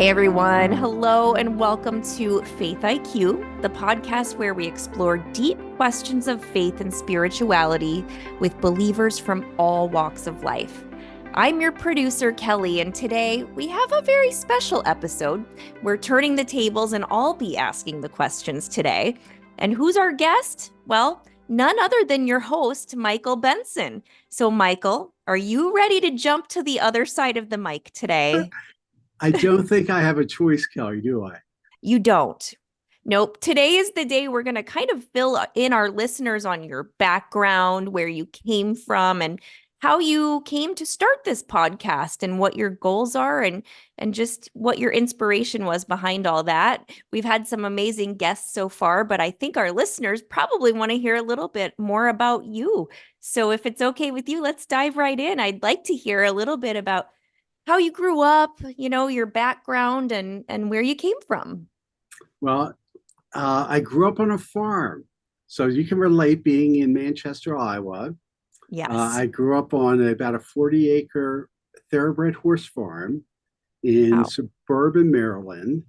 Hey everyone, hello and welcome to FaithIQ, the podcast where we explore deep questions of faith and spirituality with believers from all walks of life. I'm your producer, Kelli, and today we have a very special episode. We're turning the tables and I'll be asking the questions today. And who's our guest? Well, none other than your host, Michael Benson. So, Michael, are you ready to jump to the other side of the mic today? I don't think I have a choice, Kelly, do I? You don't. Nope. Today is the day we're going to kind of fill in our listeners on your background, where you came from, and how you came to start this podcast and what your goals are and just what your inspiration was behind all that. We've had some amazing guests so far, but I think our listeners probably want to hear a little bit more about you. So if it's okay with you, let's dive right in. I'd like to hear a little bit about how you grew up, your background and where you came from. Well, I grew up on a farm, so you can relate being in Manchester, Iowa. Yes. I grew up on about a 40-acre thoroughbred horse farm in Wow. suburban Maryland.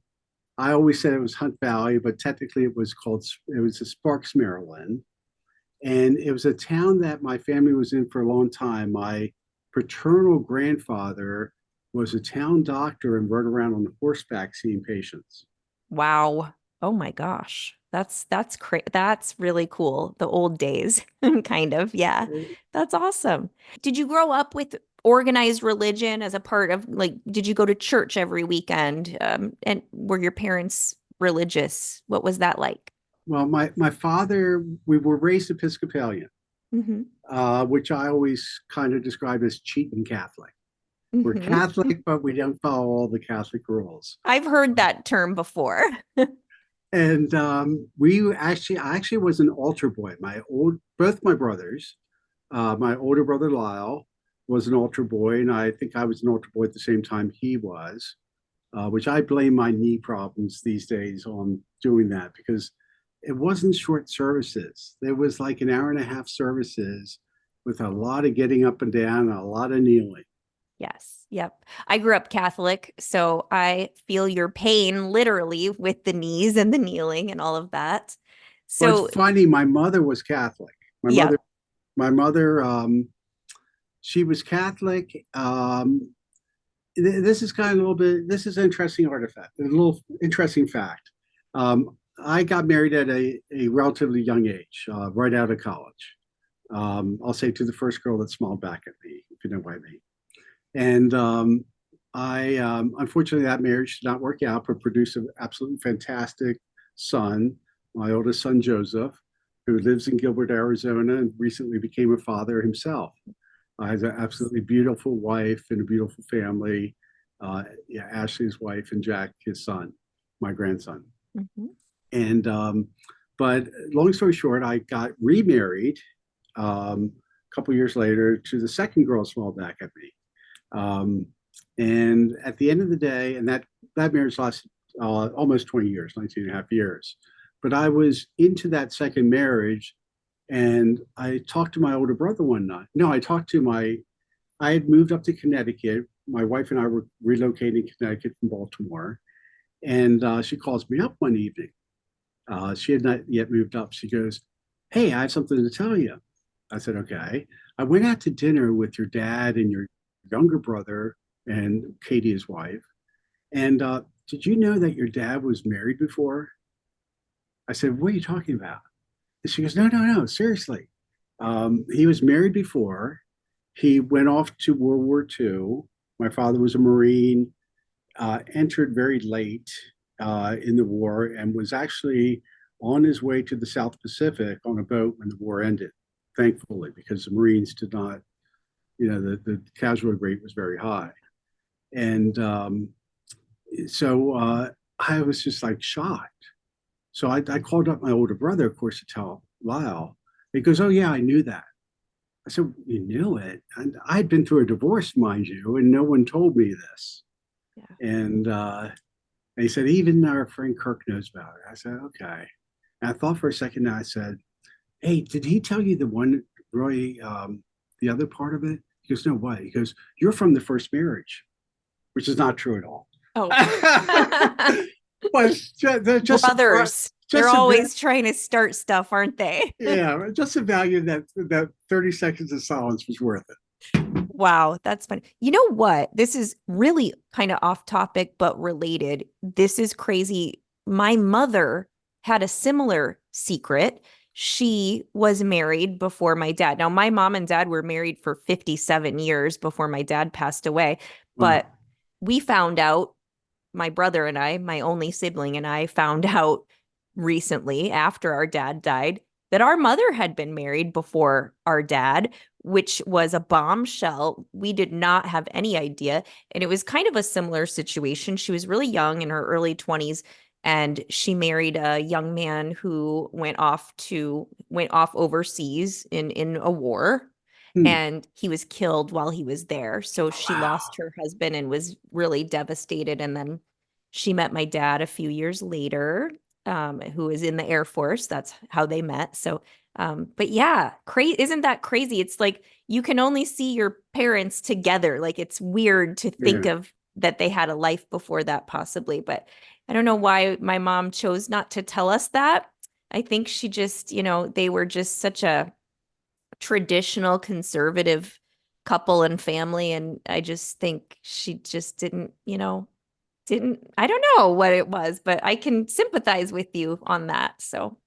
I always said it was Hunt Valley, but technically it was Sparks, Maryland. And it was a town that my family was in for a long time. My paternal grandfather was a town doctor and rode around on horseback seeing patients. Wow. Oh my gosh. That's really cool. The old days, kind of. Yeah. That's awesome. Did you grow up with organized religion as a part of, like, did you go to church every weekend? And were your parents religious? What was that like? Well, my father, we were raised Episcopalian, Hmm. which I always kind of describe as cheating Catholic. We're Hmm. Catholic, but we don't follow all the Catholic rules. I've heard that term before. And I actually was an altar boy. Both my brothers, my older brother Lyle was an altar boy, and I think I was an altar boy at the same time he was, which I blame my knee problems these days on doing that because it wasn't short services. There was like an hour and a half services with a lot of getting up and down and a lot of kneeling. Yes. Yep. I grew up Catholic, so I feel your pain literally with the knees and the kneeling and all of that. Well, it's So, funny. My mother was Catholic. My mother, yep. my mother, she was Catholic. This is kind of a little bit. This is an interesting artifact, a little interesting fact. I got married at a relatively young age, right out of college. I'll say to the first girl that smiled back at me, if you know what I mean. And I unfortunately that marriage did not work out, but produced an absolutely fantastic son, my oldest son Joseph, who lives in Gilbert, Arizona, and recently became a father himself. I have an absolutely beautiful wife and a beautiful family. Yeah, Ashley's wife and Jack, his son, my grandson. Mhm. And but long story short, I got remarried a couple years later to the second girl smiled back at me. Um, and at the end of the day, and that marriage lasted almost 20 years, 19 and a half years. But I was into that second marriage, and I talked to my older brother one night. No, I had moved up to Connecticut. My wife and I were relocating to Connecticut from Baltimore. And she calls me up one evening. She had not yet moved up. She goes, "Hey, I have something to tell you." I said, "Okay." I went out to dinner with your dad and your younger brother and Katie, his wife. And did you know that your dad was married before? I said, "What are you talking about?" And she goes, "No, no, no, seriously. He was married before. He went off to World War II. My father was a Marine, entered very late in the war, and was actually on his way to the South Pacific on a boat when the war ended, thankfully, because the Marines did not, the casualty rate was very high. And so I was just like shocked. So I called up my older brother, of course, to tell Lyle. He goes, "Oh, yeah, I knew that." I said, "You knew it?" And I'd been through a divorce, mind you, and no one told me this. Yeah. And he said, "Even our friend Kirk knows about it." I said, "Okay." And I thought for a second, and I said, "Hey, did he tell you the one, Roy, the other part of it?" He goes, "No, what?" He goes, "You're from the first marriage," which is not true at all. Oh, But just brothers. They're just a always trying to start stuff, aren't they? yeah, just a value that 30 seconds of silence was worth it. Wow, that's funny. You know what? This is really kind of off topic, but related. This is crazy. My mother had a similar secret. She was married before my dad. Now, my mom and dad were married for 57 years before my dad passed away, Wow. but we found out, my brother and I, my only sibling and I, found out recently after our dad died that our mother had been married before our dad, which was a bombshell. We did not have any idea. And it was kind of a similar situation. She was really young in her early 20s, and she married a young man who went off overseas in a war, Hmm. and he was killed while he was there. So she lost Wow. her husband and was really devastated. And then she met my dad a few years later, who was in the Air Force. That's how they met. So, but yeah, crazy. Isn't that crazy? It's like you can only see your parents together. Like it's weird to think Yeah. of that they had a life before that, possibly. But I don't know why my mom chose not to tell us that. I think she just, they were just such a traditional conservative couple and family. And I just think she just didn't, I don't know what it was, but I can sympathize with you on that. So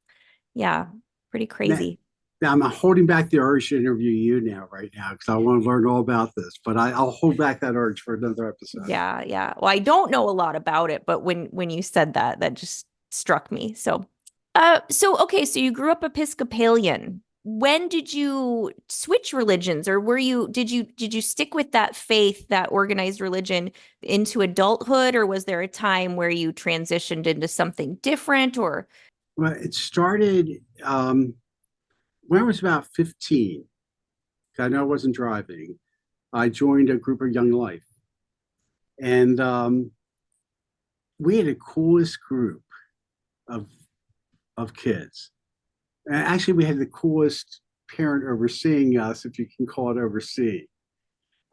yeah, pretty Now, crazy. now I'm holding back the urge to interview you now, right now, because I want to learn all about this. But I'll hold back that urge for another episode. Yeah, yeah. Well, I don't know a lot about it, but when you said that, that just struck me. So so okay, so you grew up Episcopalian. When did you switch religions, or did you stick with that faith, that organized religion into adulthood, or was there a time where you transitioned into something different or Well, it started when I was about 15. I know I wasn't driving. I joined a group of Young Life, and we had the coolest group of kids. And actually, we had the coolest parent overseeing us, if you can call it overseeing.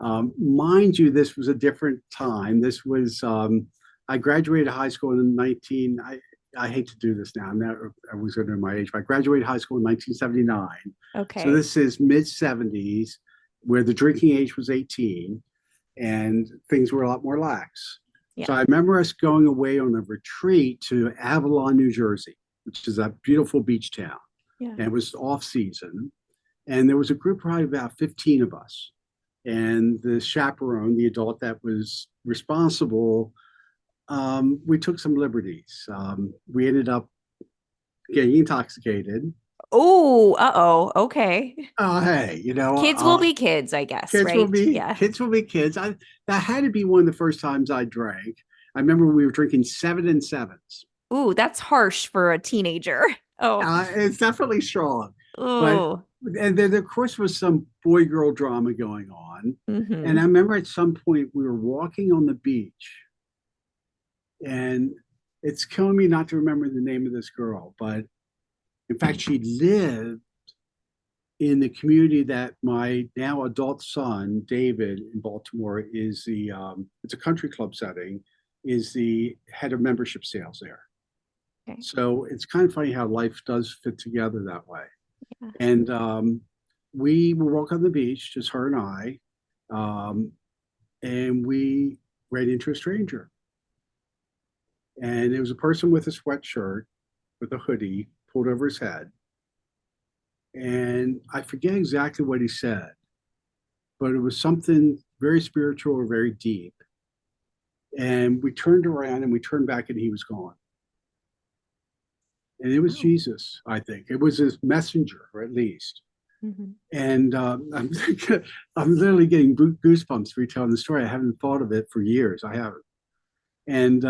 Mind you, this was a different time. This was I graduated high school in 19. I hate to do this now. I was under my age, but I graduated high school in 1979. So okay. this is mid 70s, where the drinking age was 18, and things were a lot more lax. Yeah. So I remember us going away on a retreat to Avalon, New Jersey, which is a beautiful beach town. Yeah. And it was off season. And there was a group, probably about 15 of us. And the chaperone, the adult that was responsible, we took some liberties. We ended up getting intoxicated. Oh, uh-oh. Okay. Hey, Kids will be kids, I guess, right? Yeah. kids will be kids. That had to be one of the first times I drank. I remember we were drinking 7 and 7s. Ooh, that's harsh for a teenager. Oh. It's definitely strong, but Oh. and there of course was some boy girl drama going on. And I Mm-hmm. remember at some point we were walking on the beach, and it's killing me not to remember the name of this girl, but in fact she lived in the community that my now adult son David in Baltimore is the it's a country club setting, is the head of membership sales there. Okay. So it's kind of funny how life does fit together that way. Yeah. And we were walking on the beach, just her and I, um, and we ran into a stranger. And it was a person with a sweatshirt with a hoodie pulled over his head. And I forget exactly what he said, but it was something very spiritual or very deep. And we turned around and we turned back and he was gone. And it was Wow. Jesus, I think. It was his messenger, or at least. Mm-hmm. And I'm literally getting goosebumps retelling the story. I haven't thought of it for years. I haven't. And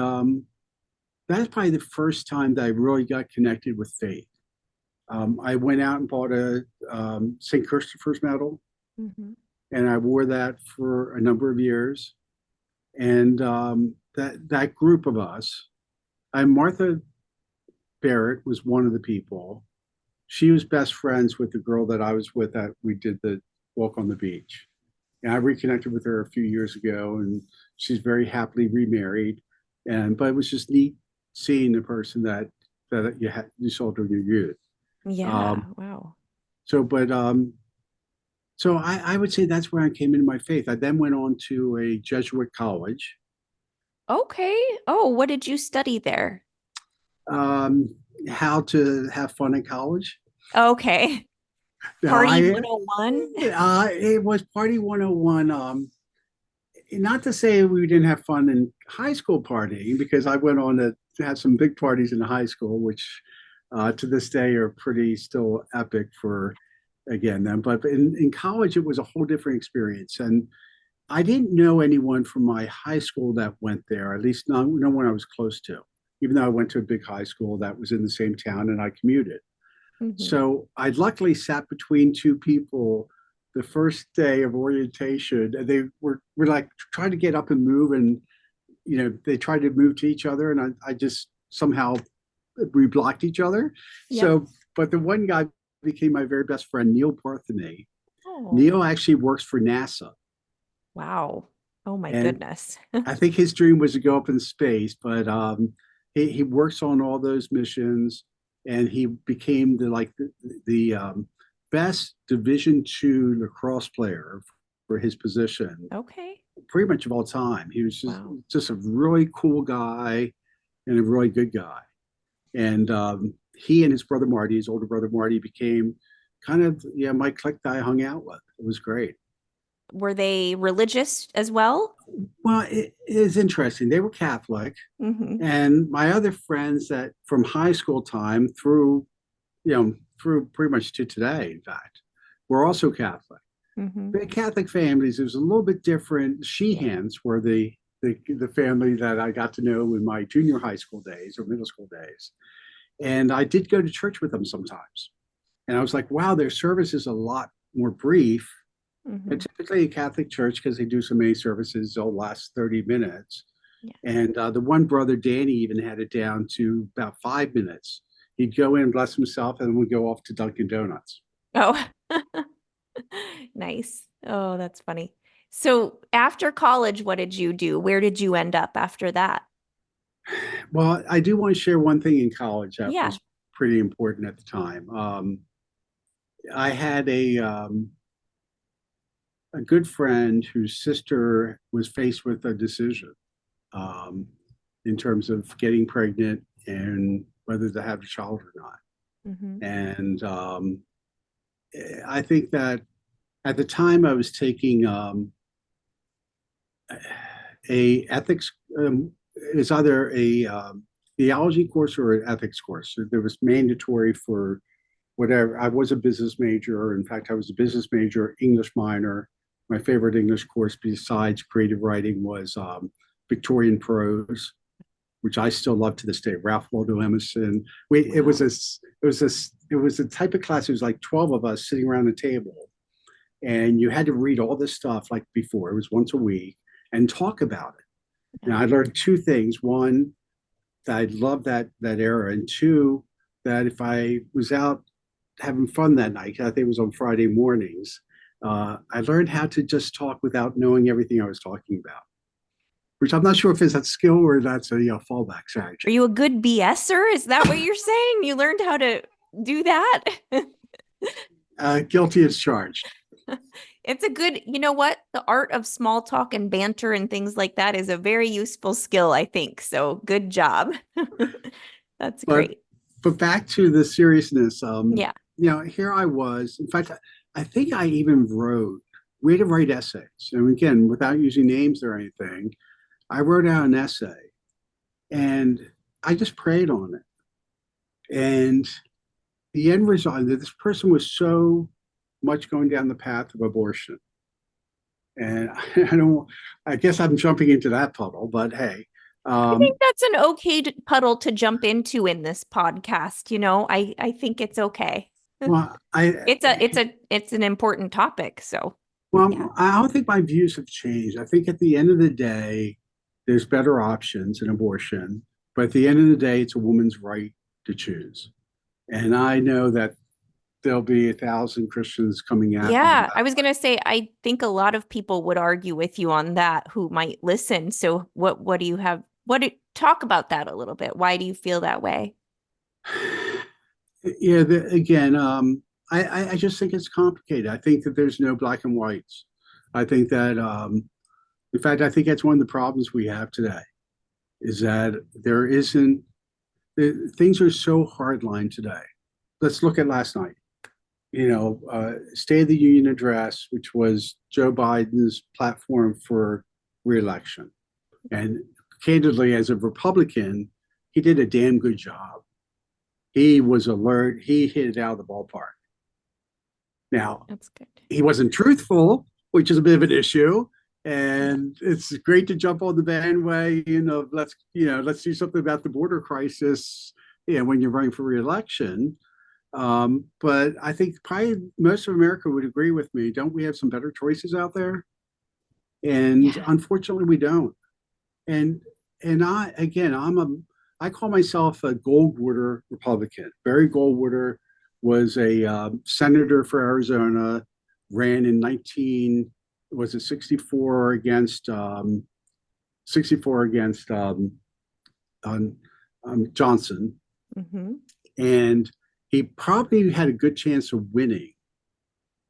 that's probably the first time that I really got connected with faith. I went out and bought a St. Christopher's medal, Mm-hmm. and I wore that for a number of years. And that group of us, Martha Barrett was one of the people. She was best friends with the girl that I was with that we did the walk on the beach. And I reconnected with her a few years ago, and she's very happily remarried. but it was just neat seeing the person that you saw during your youth. Yeah. Um, Wow. so, but so I would say that's where I came into my faith. I then went on to a Jesuit college. Okay. Oh, what did you study there? Um, how to have fun in college. Okay. Now Party I 101. it was Party 101. Not to say we didn't have fun in high school partying, because I went on to have some big parties in high school, which to this day are pretty still epic for again them. But in college, it was a whole different experience. And I didn't know anyone from my high school that went there, at least no one I was close to, even though I went to a big high school that was in the same town and I commuted. Hmm. So I luckily sat between two people the first day of orientation. And they were like trying to get up and move, and they tried to move to each other, and I just somehow we blocked each other. Yep. So, but the one guy became my very best friend, Neil Partheny. Oh, Neil actually works for NASA, wow. Oh my and goodness. I think his dream was to go up in space, but he works on all those missions, and he became the best Division II lacrosse player for his position, Okay. pretty much of all time. He was Wow. just a really cool guy and a really good guy. And he and his brother Marty, his older brother Marty, became kind of my clique that I hung out with. It was great. Were they religious as well? Well, it is interesting. They were Catholic, Hmm. and my other friends that from high school time through pretty much to today, in fact, were also Catholic. Hmm. The Catholic families, it was a little bit different. Sheehans were the family that I got to know in my junior high school days or middle school days. And I did go to church with them sometimes. And I was like, wow, their service is a lot more brief. And Hmm. typically a Catholic church, because they do so many services, they'll last 30 minutes. Yeah. And the one brother, Danny, even had it down to about 5 minutes. He'd go in, bless himself, and we'd go off to Dunkin' Donuts. Oh, nice. Oh, that's funny. So after college, what did you do? Where did you end up after that? Well, I do want to share one thing in college that Yeah. was pretty important at the time. I had a good friend whose sister was faced with a decision um, in terms of getting pregnant and whether to have a child or not. Hmm. And I think that at the time I was taking a ethics is either a theology course or an ethics course. So there was mandatory for whatever. I was a business major. In fact, I was a business major, English minor. My favorite English course besides creative writing was Victorian prose, which I still love to this day. Ralph Waldo Emerson. It was Wow. a type of class. It was like 12 of us sitting around a table, and you had to read all this stuff like before. It was once a week and talk about it. Yeah. And I learned two things. One, that I loved that era, and two, that if I was out having fun that night, I think it was on Friday mornings, I learned how to just talk without knowing everything I was talking about, which I'm not sure if it's a skill or that's a fallback Are strategy. you a good BSer? Is that what you're saying? You learned how to do that? Guilty as charged. It's a good, you know what? The art of small talk and banter and things like that is a very useful skill, I think. So good job. That's But great. but back to the seriousness. Yeah. Here I was. In fact, I think I even wrote. We had to write essays, and again, without using names or anything, I wrote out an essay, and I just prayed on it. And the end result, this person was so much going down the path of abortion. And I don't, I guess I'm jumping into that puddle, but hey, I think um, that's an okay puddle to jump into in this podcast. I think it's okay. well, I, It's an important topic. So yeah. well, I don't think my views have changed. I think at the end of the day, there's better options in abortion, but at the end of the day, it's a woman's right to choose. And I know that there'll be 1,000 Christians coming at me Yeah, that I was gonna say I think a lot of people would argue with you on that who might listen. So what do you have Talk about that a little bit. Why do you feel that way? Yeah, again, I just think it's complicated. I think that there's no black and whites. I think that, in fact, I think that's one of the problems we have today is that there isn't, things are so hardline today. Let's look at last night. State of the Union address, which was Joe Biden's platform for reelection. And candidly, as a Republican, he did a damn good job. He was alert. He hit it out of the ballpark. Now, That's good. he wasn't truthful, which is a bit of an issue. And it's great to jump on the bandwagon of let's do something about the border crisis, when you're running for reelection. But I think probably most of America would agree with me. Don't we have some better choices out there? And Yeah. unfortunately, we don't. And I call myself a Goldwater Republican. Barry Goldwater was a senator for Arizona, ran in 64 against 64 against Johnson, Mm-hmm. and he probably had a good chance of winning.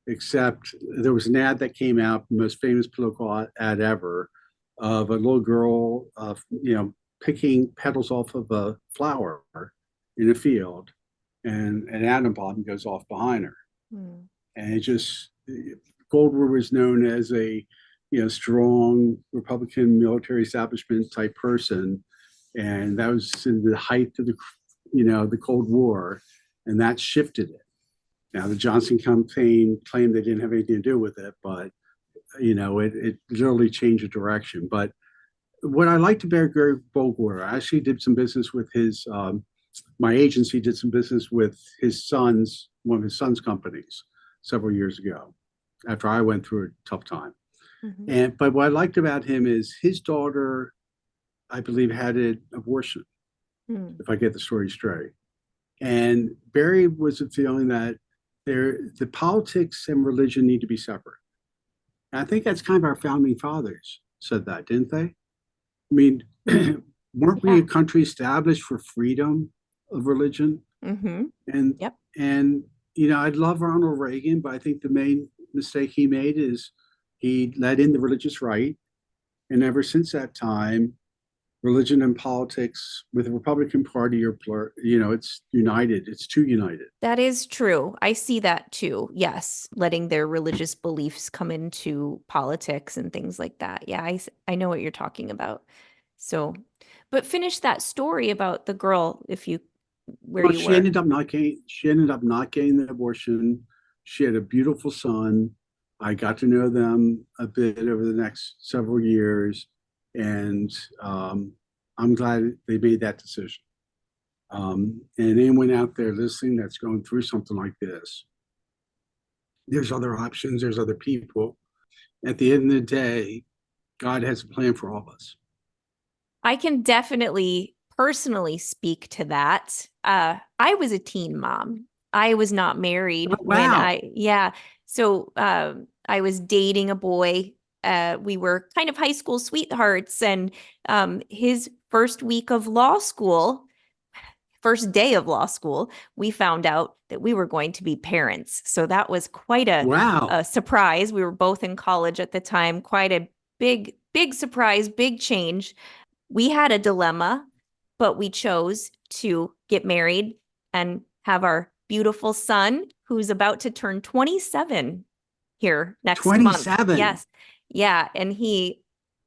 Except there was an ad that came out, the most famous political ad ever, of a little girl, picking petals off of a flower in a field, and an atom bomb goes off behind her. Mm. And it just, Goldwater was known as a, strong Republican military establishment type person, and that was in the height of the Cold War, and that shifted it. Now the Johnson campaign claimed they didn't have anything to do with it, but it literally changed the direction. But what I liked about Gary Goldwater, I actually did some business with his. My agency did some business with one of his son's companies several years ago, after I went through a tough time. Mm-hmm. But what I liked about him is his daughter, I believe, had an abortion, Mm. if I get the story straight. And Barry was of the feeling that the politics and religion need to be separate. And I think that's kind of our founding fathers said that, didn't they? I mean, weren't we Yeah. a country established for freedom of religion? Mm-hmm. And Yep. and I'd love Ronald Reagan, but I think the main mistake he made is he let in the religious right, and ever since that time, religion and politics with the Republican Party it's united. It's too united. That is true. I see that too. Yes, letting their religious beliefs come into politics and things like that. Yeah, I know what you're talking about. So, but finish that story about the girl where Well, you were. she ended up not getting the abortion. She had a beautiful son. I got to know them a bit over the next several years, and I'm glad they made that decision. And anyone out there listening that's going through something like this, there's other options, there's other people. At the end of the day, God has a plan for all of us. I can definitely personally speak to that. I was a teen mom. I was not married Oh, when wow. yeah. So I was dating a boy. We were kind of high school sweethearts, and his first day of law school, we found out that we were going to be parents. So that was quite Wow. a surprise. We were both in college at the time, quite a big surprise, big change. We had a dilemma, but we chose to get married and have our beautiful son, who's about to turn 27 here next month. 27. Yes. Yeah. And he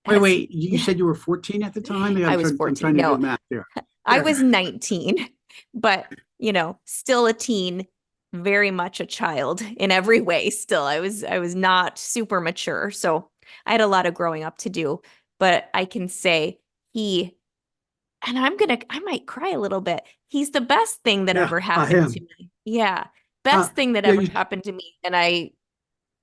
Wait, has, wait. You said you were 14 at the time? I was I'm 14. trying to do No, the math there. I Yeah. was 19, but still a teen, very much a child in every way. Still, I was not super mature. So I had a lot of growing up to do, but I can say he, and I might cry a little bit. He's the best thing that Yeah, ever I happened to am. me. Yeah. Best thing that Yeah, ever happened to me. And I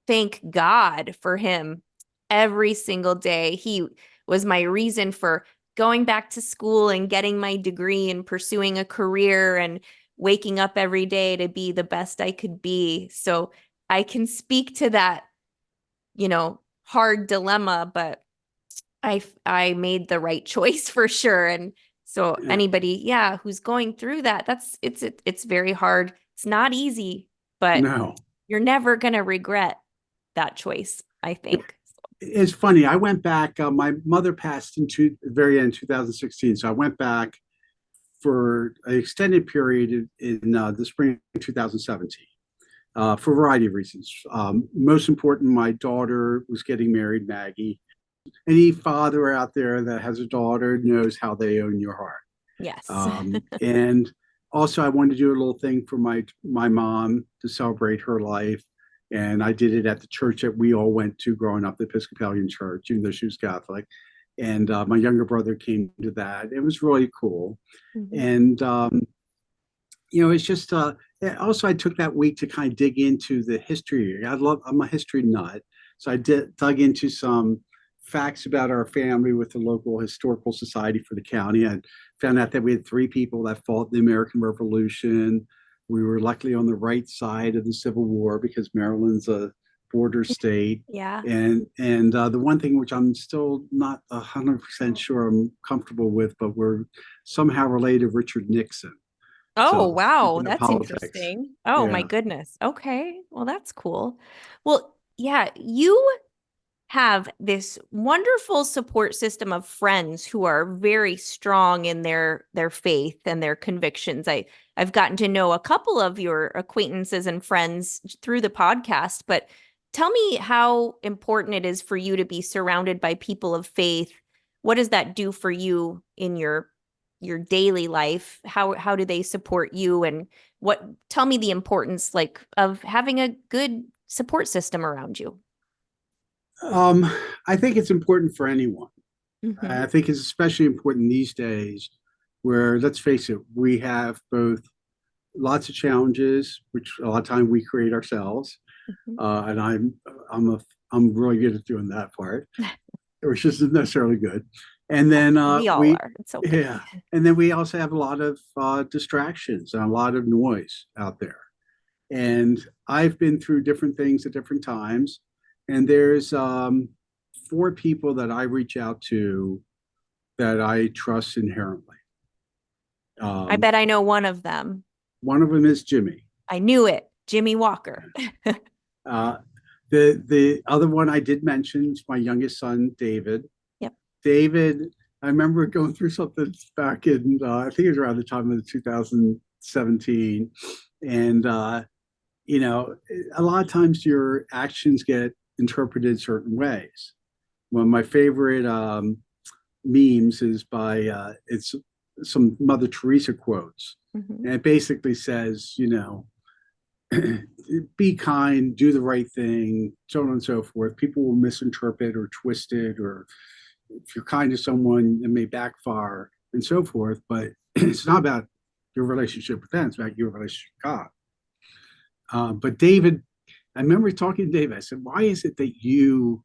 thank God for him every single day. He was my reason for going back to school and getting my degree and pursuing a career and waking up every day to be the best I could be. So I can speak to that, hard dilemma, but I made the right choice for sure. And so Yeah. anybody, yeah, who's going through that, it's very hard. It's not easy, but No. you're never gonna regret that choice, I think. It's funny. I went back. My mother passed very end 2016, so I went back for an extended period in the spring of 2017 for a variety of reasons. Most important, my daughter was getting married, Maggie. Any father out there that has a daughter knows how they own your heart. Yes. And also, I wanted to do a little thing for my mom to celebrate her life. And I did it at the church that we all went to growing up, the Episcopalian Church, even though she was Catholic. And my younger brother came to that. It was really cool. Mhm. And it's just also I took that week to kind of dig into the history. I'm a history nut, so I dug into some facts about our family with the local historical society for the county. I found out that we had three people that fought in the American Revolution. We were luckily on the right side of the Civil War because Maryland's a border state. Yeah. And the one thing which I'm still not 100% sure I'm comfortable with, but we're somehow related to Richard Nixon. Oh, So wow. speaking of That's politics, interesting. Oh, my yeah. goodness. Okay. Well, that's cool. Well, yeah, you have this wonderful support system of friends who are very strong in their faith and their convictions. I've gotten to know a couple of your acquaintances and friends through the podcast, but tell me how important it is for you to be surrounded by people of faith. What does that do for you in your daily life? How do they support you, and what tell me the importance like of having a good support system around you? Um, I think it's important for anyone. Hmm. I think it's especially important these days where, let's face it, we have both lots of challenges, which a lot of time we create ourselves. Hmm. And I'm a I'm really good at doing that part, which isn't necessarily good. And then We all are. It's okay. yeah, and then we also have a lot of distractions and a lot of noise out there. And I've been through different things at different times. And there's four people that I reach out to that I trust inherently. I Um, bet I know one of them. one of them is Jimmy. I knew it. Jimmy Walker. Uh, the other one I did mention is my youngest son, David. Yep. David, I remember going through something back in I think it was around the time of 2017, and a lot of times your actions get interpreted certain ways. One of my favorite memes is by it's some Mother Teresa quotes, Hmm. and it basically says, be kind, do the right thing, so on and so forth. People will misinterpret or twist it, or if you're kind to someone, it may backfire and so forth. But it's not about your relationship with them; it's about your relationship with God. But David, I remember talking to David. I said, "Why is it that you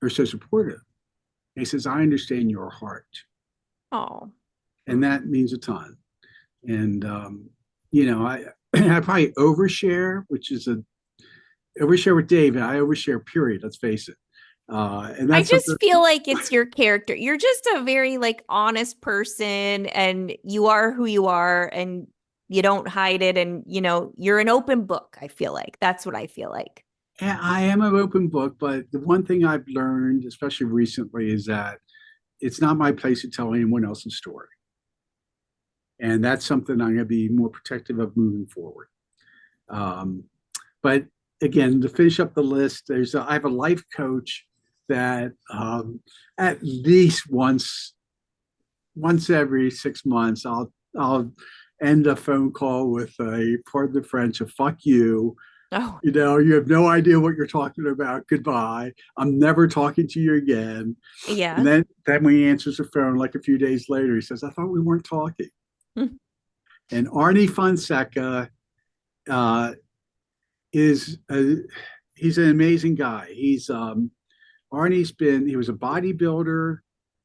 are so supportive?" And he says, "I understand your heart, Oh. and that means a ton." And I I probably overshare, which is a overshare with David. I overshare. Period. Let's face it. And I that's something. just feel like it's your character. You're just a very like honest person and you are who you are and you don't hide it and you're an open book, I feel like. That's what I feel like. I am an open book, but the one thing I've learned, especially recently, is that it's not my place to tell anyone else's story. And that's something I'm going to be more protective of moving forward. Um, but again, to finish up the list, I have a life coach that at least once every 6 months, I'll end a phone call with a, pardon the French, a fuck you. Oh, You have no idea what you're talking about. Goodbye. I'm never talking to you again. And yeah. then when he answers the phone, like a few days later, he says, I thought we weren't talking. And Arnie Fonseca uh, he's an amazing guy. He was a bodybuilder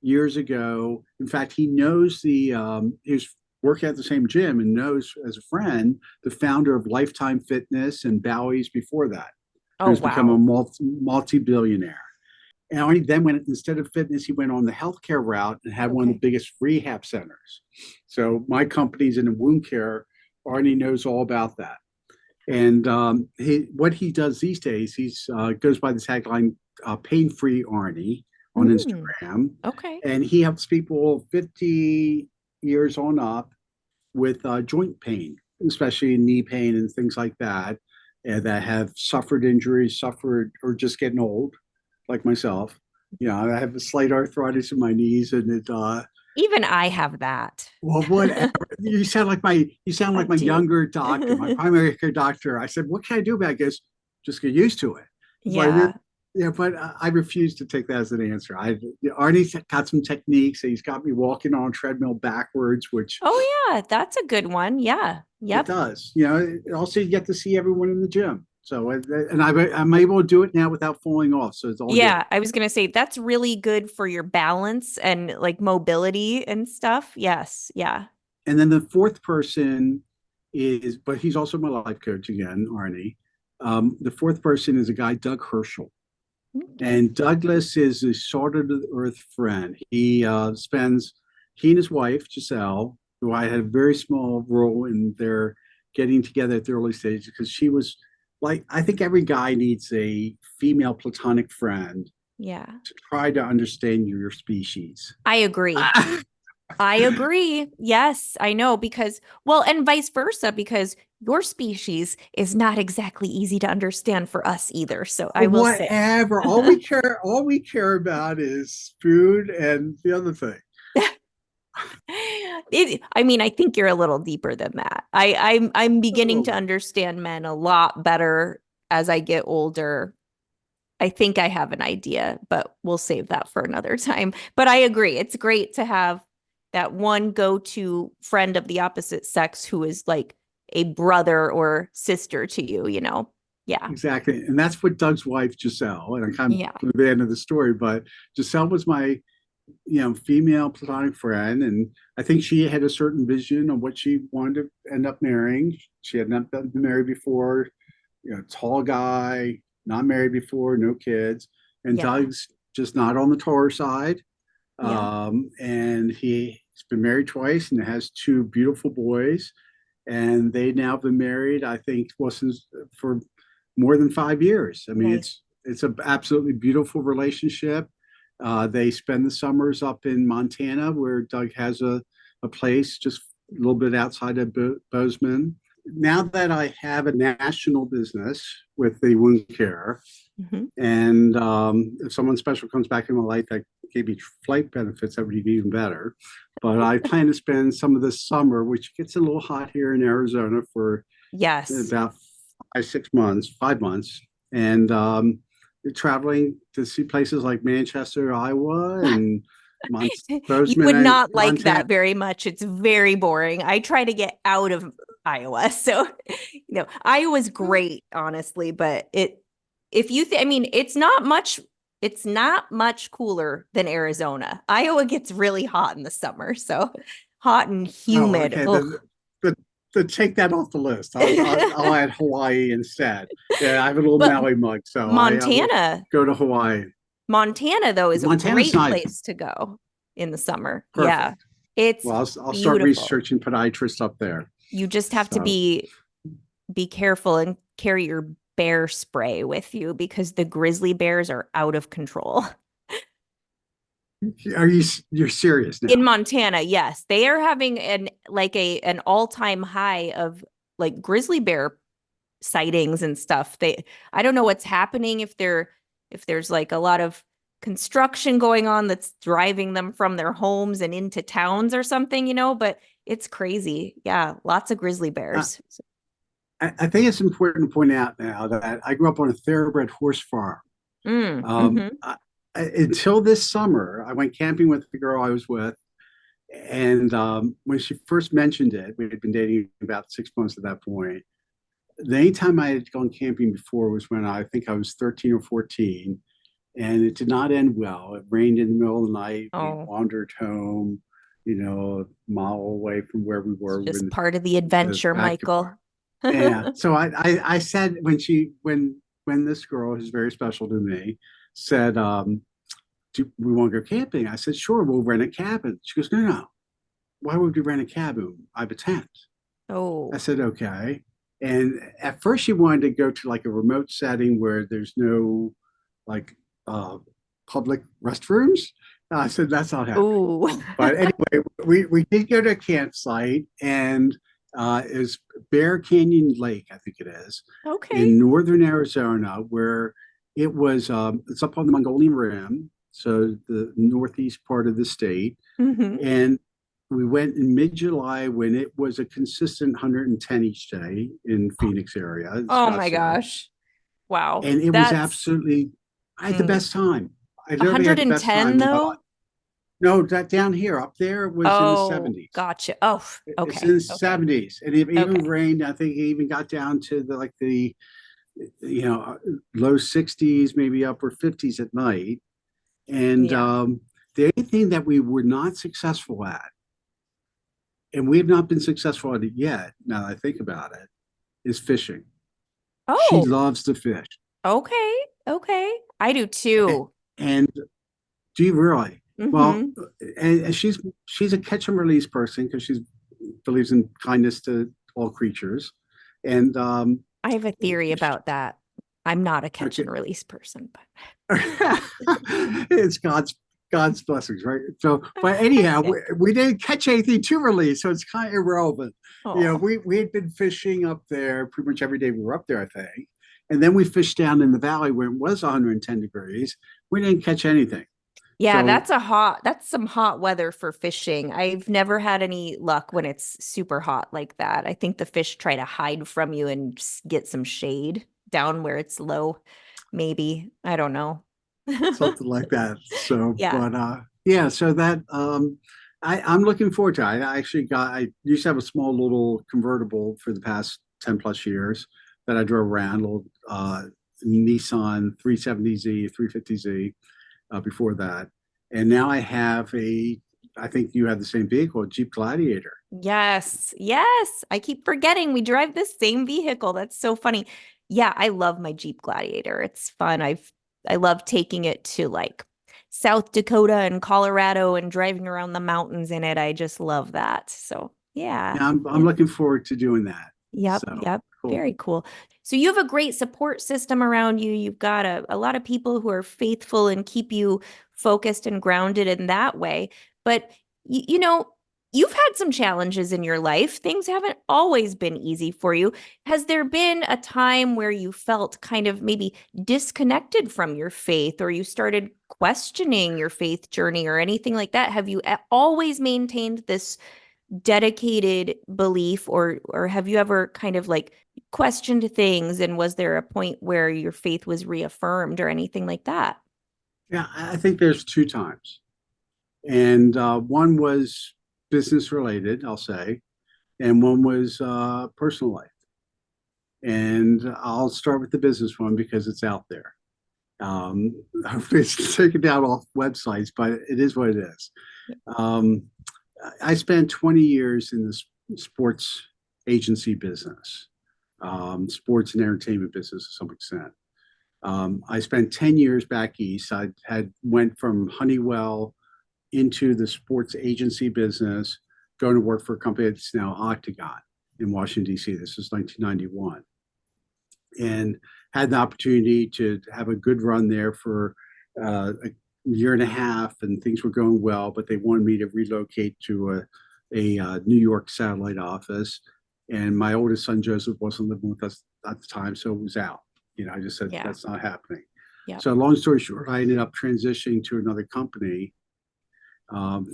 years ago. In fact, he knows he was working at the same gym and knows as a friend the founder of Lifetime Fitness and Bowie's before that, Oh, who's become a wow. multi-billionaire. And Arnie then went, instead of fitness, he went on the healthcare route and had one of the Okay. biggest rehab centers. So my company's in the wound care. Arnie knows all about that. And what he does these days, he's goes by the tagline "Pain Free Arnie" on Mm, Instagram, okay. and he helps people 50 years on up with joint pain, especially knee pain and things like that, that have suffered injuries, suffered or just getting old, like myself. You know, I have a slight arthritis in my knees, and it. Even I have that. Well, whatever. You sound I like my do. younger doctor, my primary care doctor. I said, "What can I do about it?" He goes, "Just get used to it." But Yeah. yeah, but I refuse to take that as an answer. Arnie's got some techniques. He's got me walking on a treadmill backwards, which Oh yeah, that's a good one. Yeah. it Yep. does. You know, also you get to see everyone in the gym. So, I'm able to do it now without falling off. So it's all good. Yeah, I was gonna say that's really good for your balance and like mobility and stuff. Yes. Yeah. And then the fourth person is, but he's also my life coach again, Arnie. The fourth person is a guy, Doug Herschel. Okay. And Douglas is a sort of the earth friend. He and his wife, Giselle, who I had a very small role in their getting together at the early stages, because she was like, I think every guy needs a female platonic friend Yeah. to try to understand your species. I agree. I agree. Yes, I know because, well, and vice versa, because your species is not exactly easy to understand for us either. So I will say, Whatever. All we care about is food and the other thing. I mean, I think you're a little deeper than that. I'm beginning to Oh, understand men a lot better as I get older. I think I have an idea, but we'll save that for another time. But I agree. It's great to have that one go-to friend of the opposite sex who is like a brother or sister to you, you know? Yeah. exactly. And that's what Doug's wife, Giselle, and I kind Yeah. of the end of the story, but Giselle was my, female platonic friend. And I think she had a certain vision of what she wanted to end up marrying. She had not been married before, tall guy, not married before, no kids. And Yeah. Doug's just not on the taller side. Yeah. And he's been married twice and has two beautiful boys. And they now have been married, I think, well, since for more than 5 years. I mean, Nice. it's an absolutely beautiful relationship. They spend the summers up in Montana, where Doug has a place just a little bit outside of Bozeman. Now that I have a national business with the wound care, Hmm. and if someone special comes back in my life that gave me flight benefits, that would be even better. But I plan to spend some of this summer, which gets a little hot here in Arizona, for Yes. about 5 6 months, 5 months, and traveling to see places like Manchester, Iowa, and You would Bozeman, not like Montana. that very much. It's very boring. I try to get out of Iowa. So, Iowa's great, honestly, but if you I mean, it's not much cooler than Arizona. Iowa gets really hot in the summer, so hot and Oh, humid. okay. Ugh. The take that off the list. I'll add Hawaii instead. Yeah, I have a little But Maui mug, so I will Montana, go to Hawaii. Montana though is a Montana's great nice. place to go in the summer. Yeah. Perfect. It's Well, I'll start beautiful. researching podiatrists up there. You just have to So, be careful and carry your bear spray with you because the grizzly bears are out of control. you're serious In now? Montana, yes. They are having an all-time high of like grizzly bear sightings and stuff. I don't know what's happening if there's like a lot of construction going on that's driving them from their homes and into towns or something, but it's crazy. Yeah, lots of grizzly Uh, bears. I think it's important to point out now that I grew up on a thoroughbred horse farm. Mm, Um, mm-hmm. I, until this summer, I went camping with the girl I was with, and when she first mentioned it, we had been dating about 6 months at that point. The only time I had gone camping before was when I think I was 13 or 14, and it did not end well. It rained in the middle of the night. We Oh, wandered home, a mile away from where we it's were. We were just in part of the the adventure, backyard. Michael. Yeah. So I said when this girl who's very special to me said, do we want to go camping? I said, sure, we'll rent a cabin. She goes, no, no. Why would we rent a cabin? I have a tent. I Oh. said, okay. And at first she wanted to go to like a remote setting where there's no like uh, public restrooms. I said, that's not happening. Oh. But anyway, we did go to a campsite and is Bear Canyon Lake, I think it is, Okay. in northern Arizona, where it's up on the Mongolian Rim, so the northeast part of the state. Hmm. And we went in mid-July when it was a consistent 110 each day in Phoenix area, Oh my Scottsdale. gosh. Wow. And it was That's absolutely, I had the mm, best time. I literally had the best 110 time of my life. though? No, that down here, up there was in the Oh, 70s. gotcha. Oh, It's in okay. the Okay. 70s. And it even Okay. rained. I think it even got down to the you know, low 60s, maybe upper 50s at night. And Yeah. the only thing that we were not successful at, and we have not been successful at it yet, now that I think about it, is fishing. She Oh, loves to fish. okay. Okay. I do too. And do you really? Well, Hmm. and she's a catch and release person because she believes in kindness to all creatures. And I have a theory about that. I'm not a catch okay, and release person, but it's God's blessings, right? So, but anyhow, yeah. we didn't catch anything to release, so it's kind of irrelevant. You know, Oh, we had been fishing up there pretty much every day we were up there, I think. And then we fished down in the valley where it was 110 degrees. We didn't catch anything. yeah, So that's some hot weather for fishing. I've never had any luck when it's super hot like that. I think the fish try to hide from you and get some shade down where it's low, maybe. I don't know. something like that. So, Yeah. but yeah, so that I'm looking forward to it. I used to have a small little convertible for the past 10 plus years that I drove around, a little Nissan 370Z, 350Z before that. And now I think you have the same vehicle, a Jeep Gladiator. Yes. Yes. I keep forgetting we drive the same vehicle. That's so funny. Yeah, I love my Jeep Gladiator. It's fun. I love taking it to like South Dakota and Colorado and driving around the mountains in it. I just love that. So, yeah. Now I'm Yeah. looking forward to doing that. Yep, So yep. cool. Very cool. So you have a great support system around you. You've got a lot of people who are faithful and keep you focused and grounded in that way. But you know, you've had some challenges in your life. Things haven't always been easy for you. Has there been a time where you felt kind of maybe disconnected from your faith or you started questioning your faith journey or anything like that? Have you always maintained this dedicated belief or have you ever kind of like questioned things and was there a point where your faith was reaffirmed or anything like that? Yeah, I think there's two times. And one was business related, I'll say, and one was personal life. And I'll start with the business one because it's out there. Hopefully, it's taken down off websites, but it is what it is. Um, I spent 20 years in the sports agency business, sports and entertainment business to some extent. I spent 10 years back east. I had went from Honeywell into the sports agency business, going to work for a company that's now Octagon in Washington, D.C. This was 1991. And had the opportunity to have a good run there for a year and a half, and things were going well, but they wanted me to relocate to a New York satellite office. And my oldest son, Joseph, wasn't living with us at the time, so it was out. You know, I just said, Yeah. that's not happening. Yeah. So long story short, I ended up transitioning to another company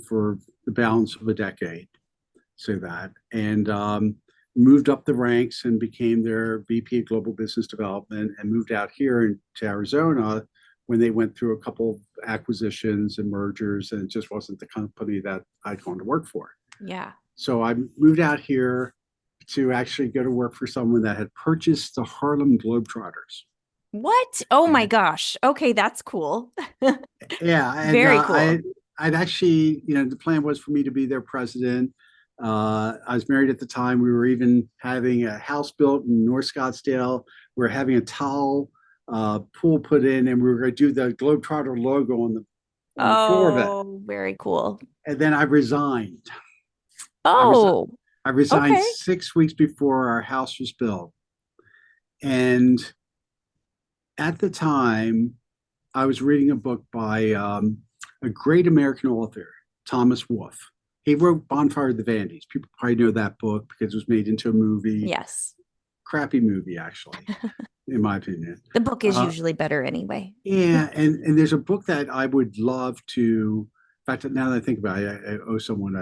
for the balance of a decade, say that, and moved up the ranks and became their VP of Global Business Development and moved out here to Arizona when they went through a couple of acquisitions and mergers, and it just wasn't the company that I'd gone to work for. Yeah. So I moved out here to actually go to work for someone that had purchased the Harlem Globetrotters. What? Oh my And gosh. Okay, that's cool. yeah, and Very cool. I'd actually, you know, the plan was for me to be their president. I was married at the time. We were even having a house built in North Scottsdale. We were having a towel pool put in, and we were going to do the Globetrotter logo on the on the floor of it. Oh, very cool. And then I resigned. I was Oh, I resigned okay. 6 weeks before our house was built. And at the time, I was reading a book by a great American author, Thomas Wolfe. He wrote Bonfire of the Vanities. People probably know that book because it was made into a movie. Yes. Crappy movie, actually, in my opinion. The book is Uh, usually better anyway. yeah, and there's a book that I would love to. In fact, now that I think about it, I owe someone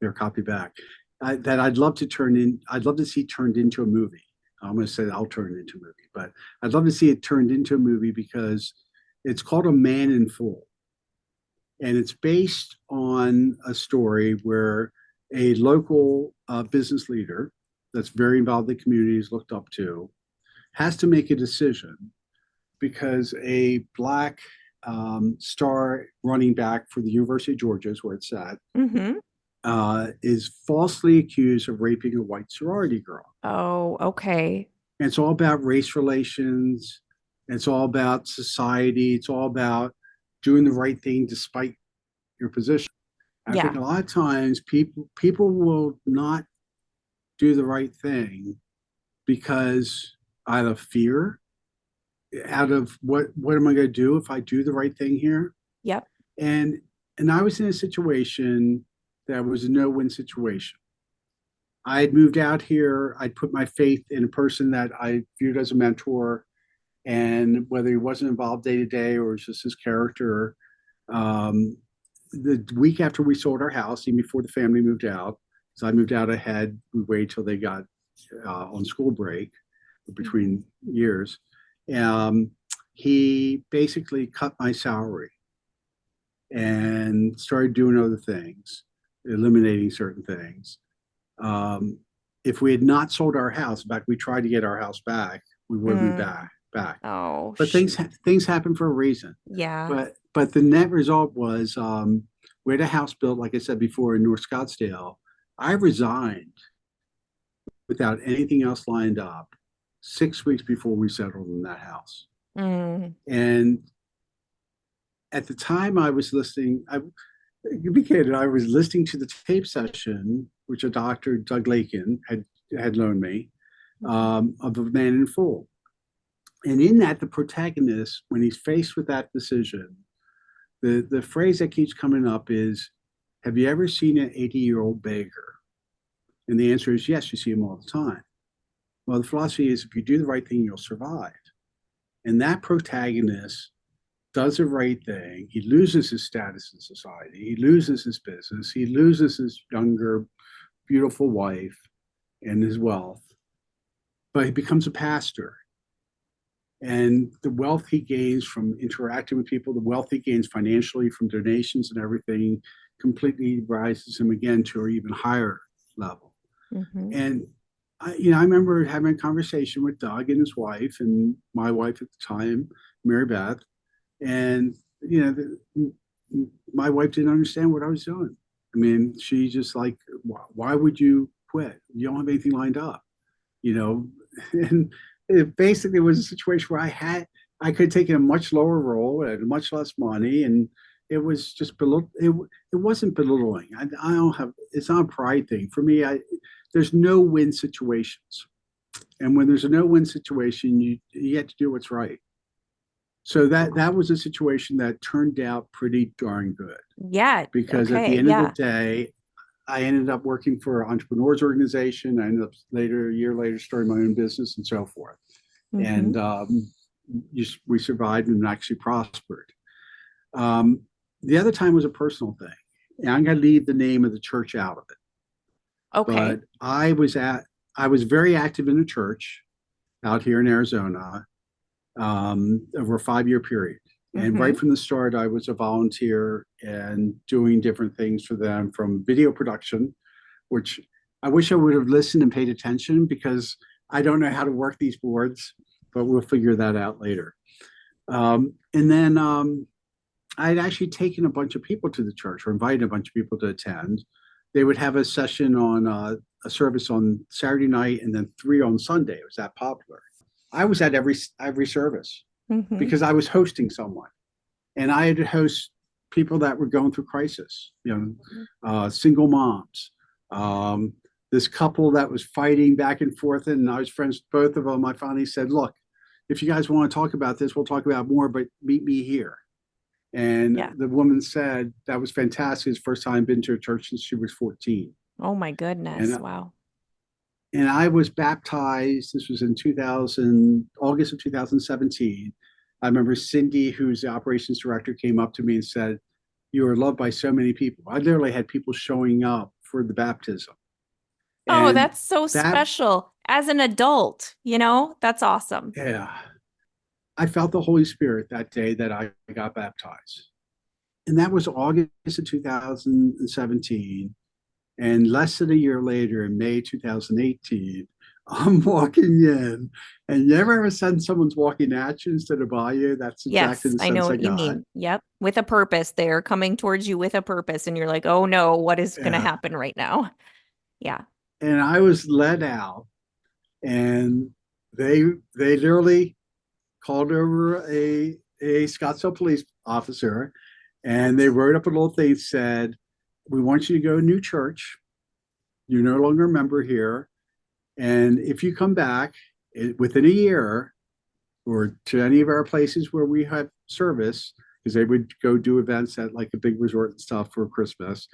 their copy back. That I'd love to turn in. I'd love to see turned into a movie. I'm going to say I'll turn it into a movie, but I'd love to see it turned into a movie because it's called A Man in Full, and it's based on a story where a local business leader that's very involved in the community is looked up to has to make a decision because a black star running back for the University of Georgia is where it's at, Mm-hmm. is falsely accused of raping a white sorority girl. Oh, okay. And it's all about race relations. It's all about society. It's all about doing the right thing despite your position. I think Yeah. a lot of times people will not do the right thing because out of fear, out of what am I going to do if I do the right thing here? Yep. And I was in a situation that was a no-win situation. I had moved out here. I'd put my faith in a person that I viewed as a mentor, and whether he wasn't involved day to day or was just his character. Um, the week after we sold our house, even before the family moved out, so I moved out ahead. We waited till they got on school break between years. Um, he basically cut my salary and started doing other things, eliminating certain things. Um, if we had not sold our house, in fact, we tried to get our house back, we would have been Mm. back. Oh, But things happen for a reason. yeah. But the net result was we had a house built, like I said before, in North Scottsdale. I resigned without anything else lined up 6 weeks before we settled in that house. Mm. And at the time I was listening, you be kidding, I was listening to the tape session, which a doctor, Doug Lakin, had loaned me, of A Man in Full. And in that, the protagonist, when he's faced with that decision, the phrase that keeps coming up is, have you ever seen an 80-year-old beggar? And the answer is yes, you see them all the time. Well, the philosophy is if you do the right thing, you'll survive. And that protagonist does the right thing. He loses his status in society. He loses his business. He loses his younger, beautiful wife and his wealth. But he becomes a pastor. And the wealth he gains from interacting with people, the wealth he gains financially from donations and everything, completely rises him again to an even higher level. Mm-hmm. And I remember having a conversation with Doug and his wife, and my wife at the time, Mary Beth, and my wife didn't understand what I was doing. I mean, she just like, why would you quit? You don't have anything lined up, you know. And it basically was a situation where I could have taken a much lower role at much less money, and it was just it wasn't belittling. I don't have, it's not a pride thing for me. There's no win situations, and when there's a no win situation, you have to do what's right. So that was a situation that turned out pretty darn good Yeah. because at the Okay. end of the Yeah. day, I ended up working for an entrepreneurs organization. I ended up a year later, starting my own business and so forth. Mm-hmm. And we survived and actually prospered. Um, the other time was a personal thing. And I'm going to leave the name of the church out of it. Okay. But I was very active in the church out here in Arizona over a 5-year period. And Mm-hmm. right from the start, I was a volunteer and doing different things for them, from video production, which I wish I would have listened and paid attention because I don't know how to work these boards, but we'll figure that out later. And then I'd actually taken a bunch of people to the church, or invited a bunch of people to attend. They would have a session on a service on Saturday night and then 3 on Sunday. It was that popular. I was at every service Mm-hmm. because I was hosting someone, and I had to host people that were going through crisis, single moms. Um, this couple that was fighting back and forth, and I was friends with both of them. I finally said, look, if you guys want to talk about this, we'll talk about more, but meet me here. And Yeah. the woman said that was fantastic. It's the first time I've been to a church since she was 14. Oh my goodness. And Wow. and I was baptized. This was in 2000, August of 2017. I remember Cindy, who's the operations director, came up to me and said, "You are loved by so many people." I literally had people showing up for the baptism. Oh, And that's so that, special. As an adult, that's awesome. yeah, I felt the Holy Spirit that day that I got baptized. And that was August of 2017. And less than a year later, in May 2018, I'm walking in, and you ever send someone's walking at you instead of by you? That's exactly Yes, the I know sense I what you got. mean. Yep. With a purpose. They're coming towards you with a purpose, and you're like, oh no, what is going to Yeah. happen right now? Yeah. And I was led out, and they literally called over a Scottsdale police officer, and they What? wrote up a little thing that said, "We want you to go to a new church. You're no longer a member here. And if you come back within a year or to any of our places where we have service, because they would go do events at like a big resort and stuff for Christmas,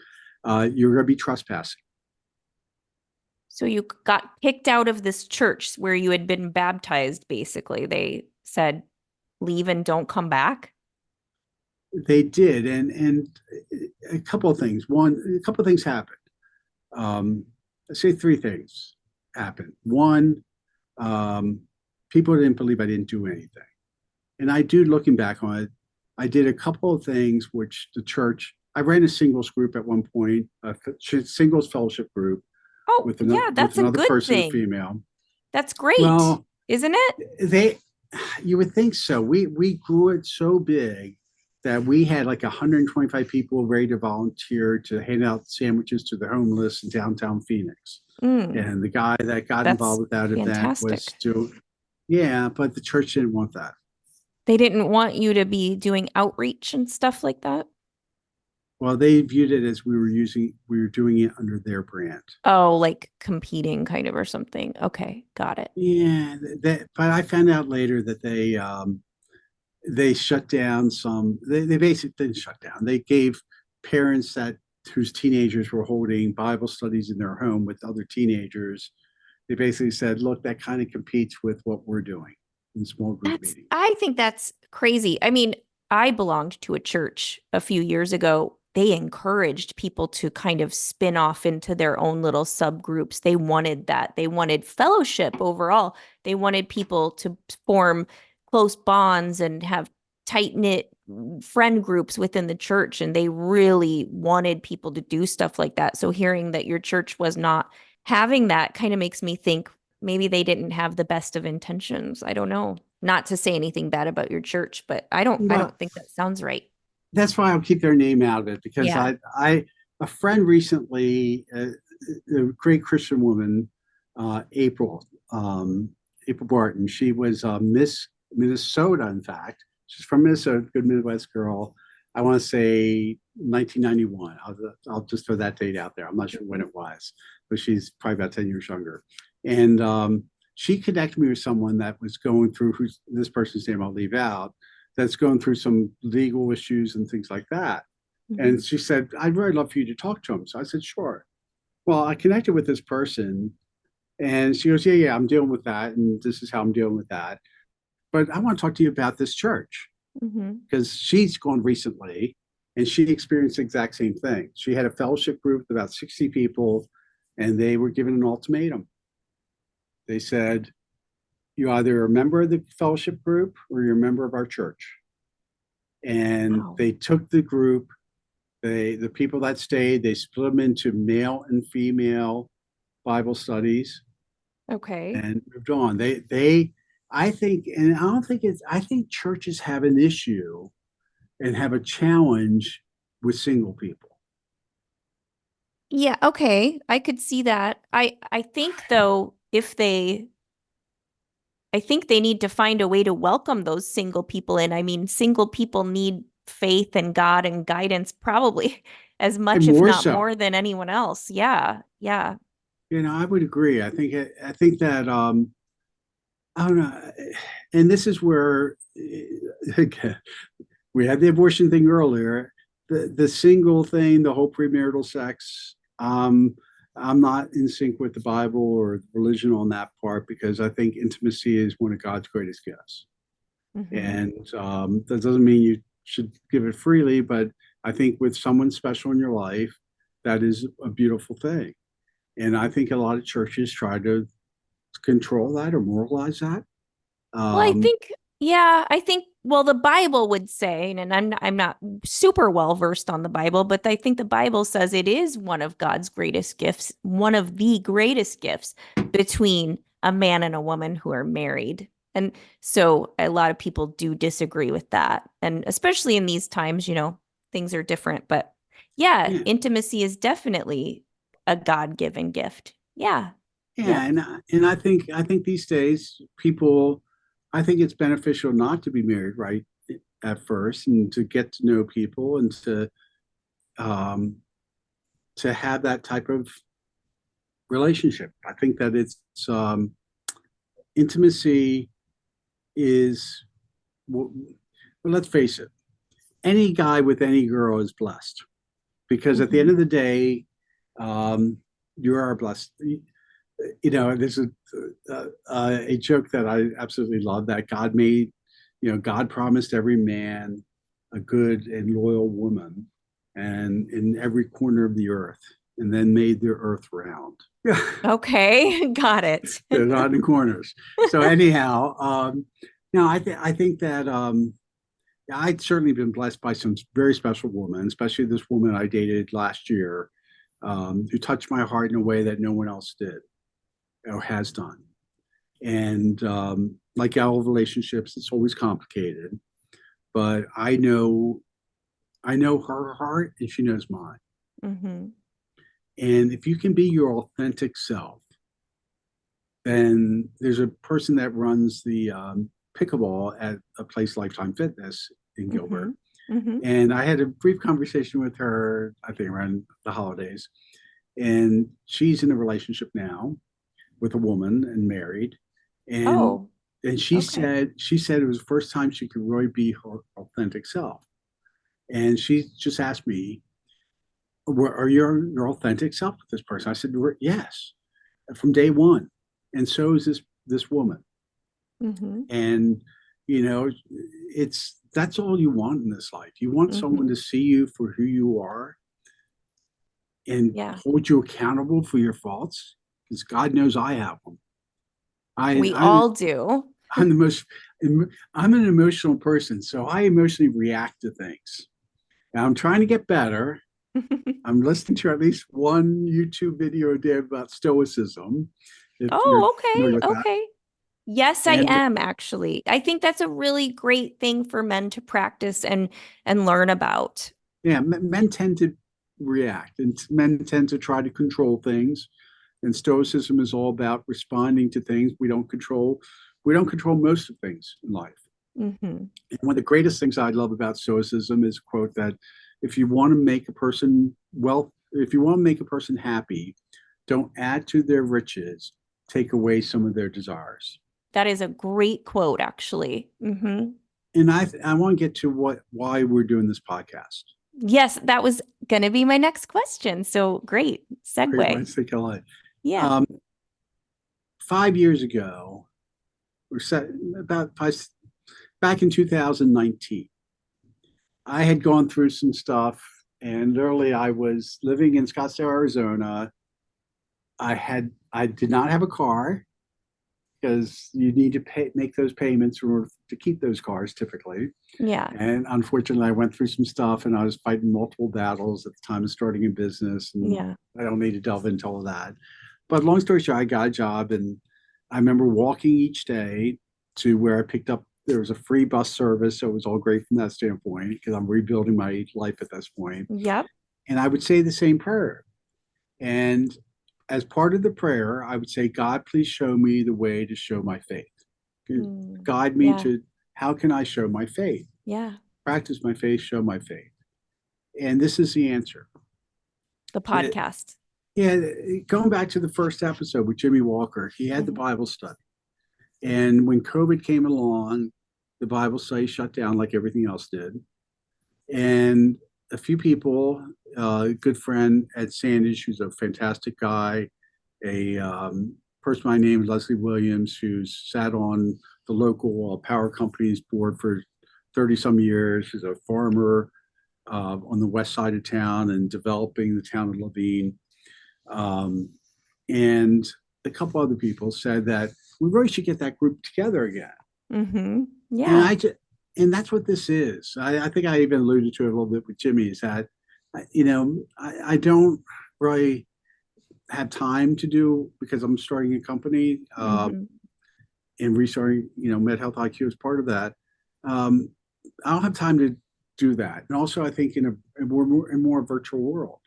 you're going to be trespassing." So you got kicked out of this church where you had been baptized, basically. They said, leave and don't come back. They did, and a couple of things. One, a couple of things happened. Let's say three things happened. One, um, people didn't believe I didn't do anything, and I do. Looking back on it, I did a couple of things which the church. I ran a singles group at one point, a singles fellowship group Oh, yeah, with that's a another good person, a thing. female. That's great, Well, isn't it? they, you would think so. We grew it so big that we had like 125 people ready to volunteer to hand out sandwiches to the homeless in downtown Phoenix. Mm, And the guy that got that's involved with that event was fantastic. doing, yeah, but the church didn't want that. They didn't want you to be doing outreach and stuff like that. Well, they viewed it as we were doing it under their brand. Oh, like competing kind of or something. Okay, got it. Yeah, but I found out later that they shut down some. They basically didn't shut down. They gave parents that whose teenagers were holding Bible studies in their home with other teenagers. They basically said, "Look, that kind of competes with what we're doing in small group meetings." I think that's crazy. I mean, I belonged to a church a few years ago. They encouraged people to kind of spin off into their own little subgroups. They wanted that. They wanted fellowship overall. They wanted people to form close bonds and have tight-knit friend groups within the church. And they really wanted people to do stuff like that. So hearing that your church was not having that kind of makes me think maybe they didn't have the best of intentions. I don't know. Not to say anything bad about your church, but I Well, don't think that sounds right. that's why I'll keep their name out of it because Yeah. a friend recently, a great Christian woman, April, April Barton. She was Miss Minnesota, in fact. She's from Minnesota, good Midwest girl. I want to say 1991. I'll just throw that date out there. I'm not sure when it was, but she's probably about 10 years younger. And she connected me with someone that was going through who's this person's name I'll leave out that's going through some legal issues and things like that. Mhm. And she said, "I'd really love for you to talk to him." So I said, "Sure." Well, I connected with this person and she goes, "Yeah, I'm dealing with that. And this is how I'm dealing with that. But I want to talk to you about this church Mhm. because she's gone recently and she experienced the exact same thing. She had a fellowship group with about 60 people and they were given an ultimatum. They said, "You either a member of the fellowship group or you're a member of our church." And Wow. they took the group, the people that stayed, they split them into male and female Bible studies Okay. and moved on. I think, and I don't think it's, I think churches have an issue and have a challenge with single people. Yeah, okay. I could see that. I think though if they I think they need to find a way to welcome those single people in. I mean, single people need faith and God and guidance probably as And much, if more not so. more than anyone else. Yeah. Yeah. I would agree. I think that I don't know, and this is where we had the abortion thing earlier. The single thing, the whole premarital sex. I'm not in sync with the Bible or religion on that part because I think intimacy is one of God's greatest gifts, Hmm. and that doesn't mean you should give it freely. But I think with someone special in your life, that is a beautiful thing. And I think a lot of churches try to control that or moralize that. Well, I Um, think, yeah, I think, well, the Bible would say, and I'm not super well versed on the Bible, but I think the Bible says it is one of God's greatest gifts, one of the greatest gifts between a man and a woman who are married. And so a lot of people do disagree with that. And especially in these times, things are different. But yeah, yeah, intimacy is definitely a God-given gift. Yeah. yeah, Yep. and I think these days people, I think it's beneficial not to be married right at first and to get to know people and um, to have that type of relationship. I think that it's intimacy is well, let's face it, any guy with any girl is blessed because at the end Hmm. of the day, um, you are blessed. There's a joke that I absolutely love that God made, God promised every man a good and loyal woman and in every corner of the earth and then made the earth round. Yeah, Okay, got it. they're not in corners. So anyhow, no, I think that I'd certainly been blessed by some very special women, especially this woman I dated last year, who touched my heart in a way that no one else did or has done. And like all relationships, it's always complicated. But I know her heart, and she knows mine. Hmm. And if you can be your authentic self, then there's a person that runs the pickleball at a place Lifetime Fitness in Hmm. Gilbert. Hmm. And I had a brief conversation with her, I think around the holidays. And she's in a relationship now with a woman and married. And Oh, and she okay. said she said it was the first time she could really be her authentic self. And she just asked me, "Are you your authentic self with this person?" I said, "Yes, from day one." And so is this woman. Hmm. And you know, it's that's all you want in this life. You want someone Hmm. to see you for who you are and Yeah, hold you accountable for your faults, because God knows I have them. I, we I all do. I'm the most I'm an emotional person, so I emotionally react to things. And I'm trying to get better. I'm listening to at least one YouTube video a day about stoicism, if you're Oh, familiar with okay. that. Okay. Yes, I And am actually. I think that's a really great thing for men to practice and learn about. yeah, men tend to react, and men tend to try to control things. And stoicism is all about responding to things we don't control. We don't control most of things in life. Hmm. And one of the greatest things I love about stoicism is a quote that if you want to make a person if you want to make a person happy, don't add to their riches, take away some of their desires. That is a great quote, actually. Hmm. And I want to get to why we're doing this podcast. Yes, that was going to be my next question. So great Great segue. minds think alike. Yeah. Um, 5 years ago, or set, about back in 2019, I had gone through some stuff, and literally I was living in Scottsdale, Arizona. I did not have a car because you need to make those payments in order to keep those cars typically. Yeah. And unfortunately, I went through some stuff, and I was fighting multiple battles at the time of starting a business. And Yeah. I don't need to delve into all of that. But long story short, I got a job, and I remember walking each day to where I picked up. There was a free bus service, so it was all great from that standpoint because I'm rebuilding my life at this point. Yep. And I would say the same prayer. And as part of the prayer, I would say, God, please show me the way to show my faith. Mm. Guide me Yeah. to how can I show my faith? Yeah. practice my faith, show my faith. And this is the answer. The podcast. Yeah, going back to the first episode with Jimmy Walker, he had the Bible study. And when COVID came along, the Bible study shut down like everything else did. And a few people, a good friend, Ed Sandage, who's a fantastic guy, a person by the name of Leslie Williams, who's sat on the local power company's board for 30 some years, who's a farmer on the west side of town and developing the town of Levine. And a couple other people said that we really should get that group together again. Mm-hmm. Yeah. And that's what this is. I think I even alluded to it a little bit with Jimmy, is that, I don't really have time to do, because I'm starting a company and restarting, Med Health IQ is part of that. I don't have time to do that. And also, I think in a more virtual world.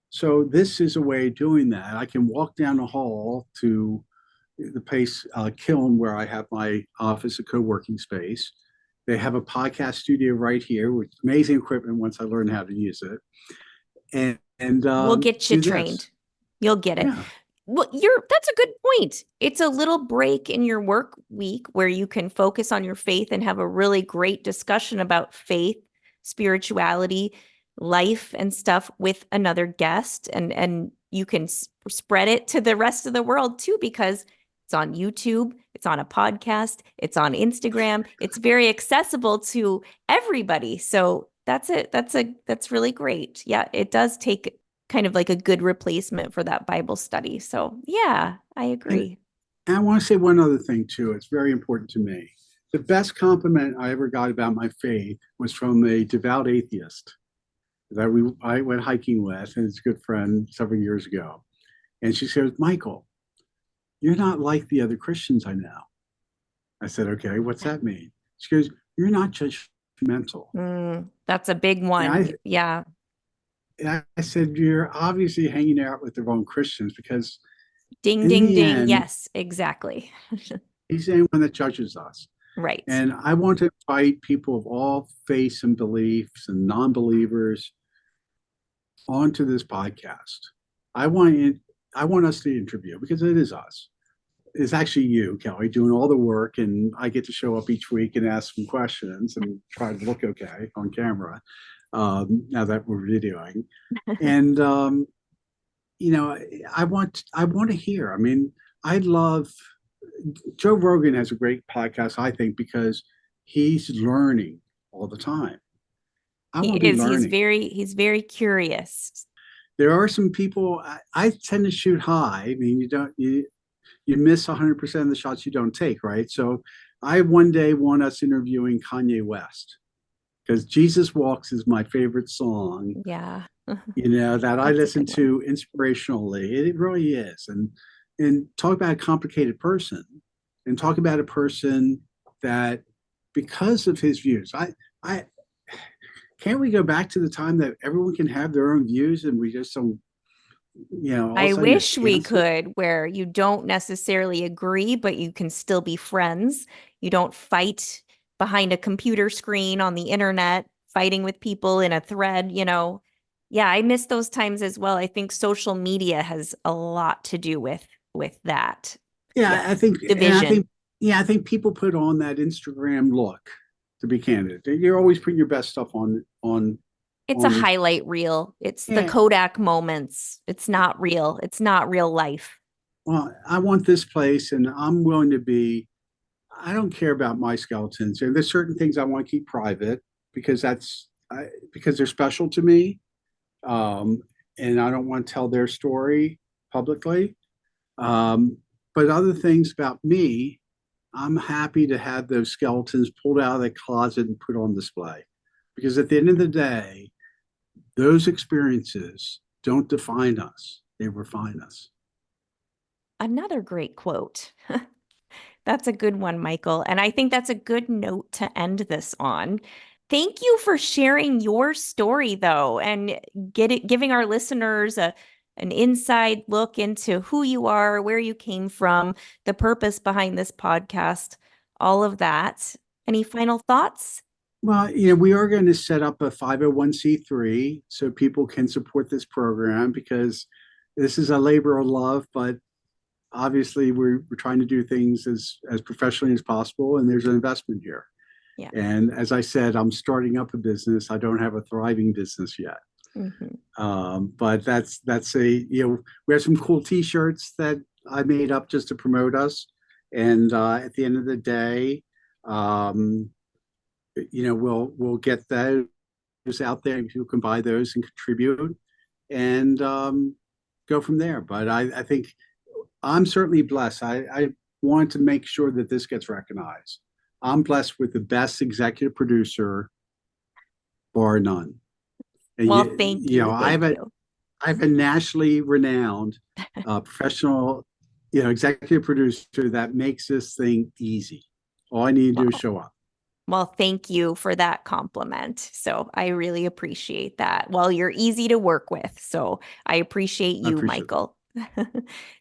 So this is a way of doing that. I can walk down the hall to the place, Kiln, where I have my office, a co-working space. They have a podcast studio right here with amazing equipment once I learn how to use it. And we'll get you trained. You'll get it. Yeah. Well, that's a good point. It's a little break in your work week where you can focus on your faith and have a really great discussion about faith, spirituality, life, and stuff with another guest. And you can spread it to the rest of the world too, because it's on YouTube, it's on a podcast, it's on Instagram. It's very accessible to everybody. So that's it. That's really great. Yeah, it does take kind of like a good replacement for that Bible study. So yeah, I agree. And I want to say one other thing too. It's very important to me. The best compliment I ever got about my faith was from a devout atheist that I went hiking with, and it's a good friend, several years ago. And she says, "Michael, you're not like the other Christians I know." I said, "Okay, what's that mean?" She goes, "You're not judgmental." That's a big one. Yeah. And I said, "You're obviously hanging out with the wrong Christians, because ding, ding, ding." End, yes, exactly. He's the only one that judges us. Right. And I want to invite people of all faiths and beliefs and non-believers onto this podcast. I want us to interview, because it is us. It's actually you, Kelly, doing all the work, and I get to show up each week and ask some questions and try to look okay on camera now that we're videoing. And I want to hear. I mean, I love Joe Rogan has a great podcast, I think, because he's learning all the time. He's very curious. There are some people, I tend to shoot high. I mean, you miss 100% of the shots you don't take, right? So I one day want us interviewing Kanye West, because Jesus Walks is my favorite song. Yeah. That I listen to inspirationally. It really is. And talk about a complicated person, and talk about a person that, because of his views, I can't we go back to the time that everyone can have their own views and we just don't, I wish we could, where you don't necessarily agree, but you can still be friends. You don't fight behind a computer screen on the internet, fighting with people in a thread, Yeah, I miss those times as well. I think social media has a lot to do with that. Yeah, I think division. I think people put on that Instagram look, to be candid. You're always putting your best stuff on. It's a highlight reel. It's the Kodak moments. It's not real. It's not real life. Well, I want this place, and I'm willing to I don't care about my skeletons. And there's certain things I want to keep private, because because they're special to me. And I don't want to tell their story publicly. But other things about me, I'm happy to have those skeletons pulled out of the closet and put on display. Because at the end of the day, those experiences don't define us. They refine us. Another great quote. That's a good one, Michael. And I think that's a good note to end this on. Thank you for sharing your story, though, and giving our listeners an inside look into who you are, where you came from, the purpose behind this podcast, all of that. Any final thoughts? Well, we are going to set up a 501c3 so people can support this program because this is a labor of love, but obviously we're trying to do things as professionally as possible, and there's an investment here. Yeah. And as I said, I'm starting up a business. I don't have a thriving business yet. But that's we have some cool T-shirts that I made up just to promote us. And at the end of the day, we'll get those out there. People can buy those and contribute, and go from there. But I think I'm certainly blessed. I want to make sure that this gets recognized. I'm blessed with the best executive producer, bar none. And well, thank you. I have a nationally renowned professional, executive producer that makes this thing easy. All I need to do is show up. Well, thank you for that compliment. So I really appreciate that. Well, you're easy to work with. So I appreciate you, Michael.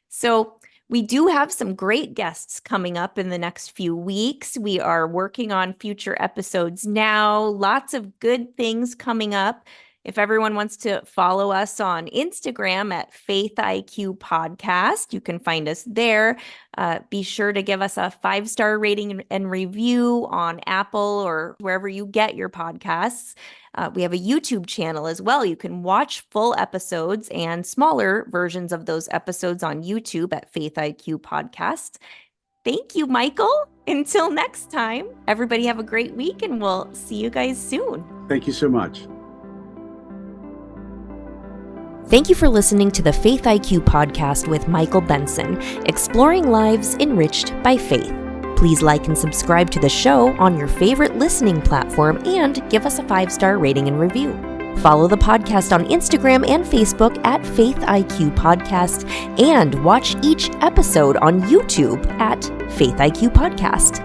So we do have some great guests coming up in the next few weeks. We are working on future episodes now. Lots of good things coming up. If everyone wants to follow us on Instagram at FaithIQ Podcast, you can find us there. Be sure to give us a 5-star rating and review on Apple or wherever you get your podcasts. We have a YouTube channel as well. You can watch full episodes and smaller versions of those episodes on YouTube at FaithIQ Podcast. Thank you, Michael. Until next time, everybody have a great week, and we'll see you guys soon. Thank you so much. Thank you for listening to the FaithIQ podcast with Michael Benson, exploring lives enriched by faith. Please like and subscribe to the show on your favorite listening platform and give us a 5-star rating and review. Follow the podcast on Instagram and Facebook at FaithIQ Podcast and watch each episode on YouTube at FaithIQ Podcast.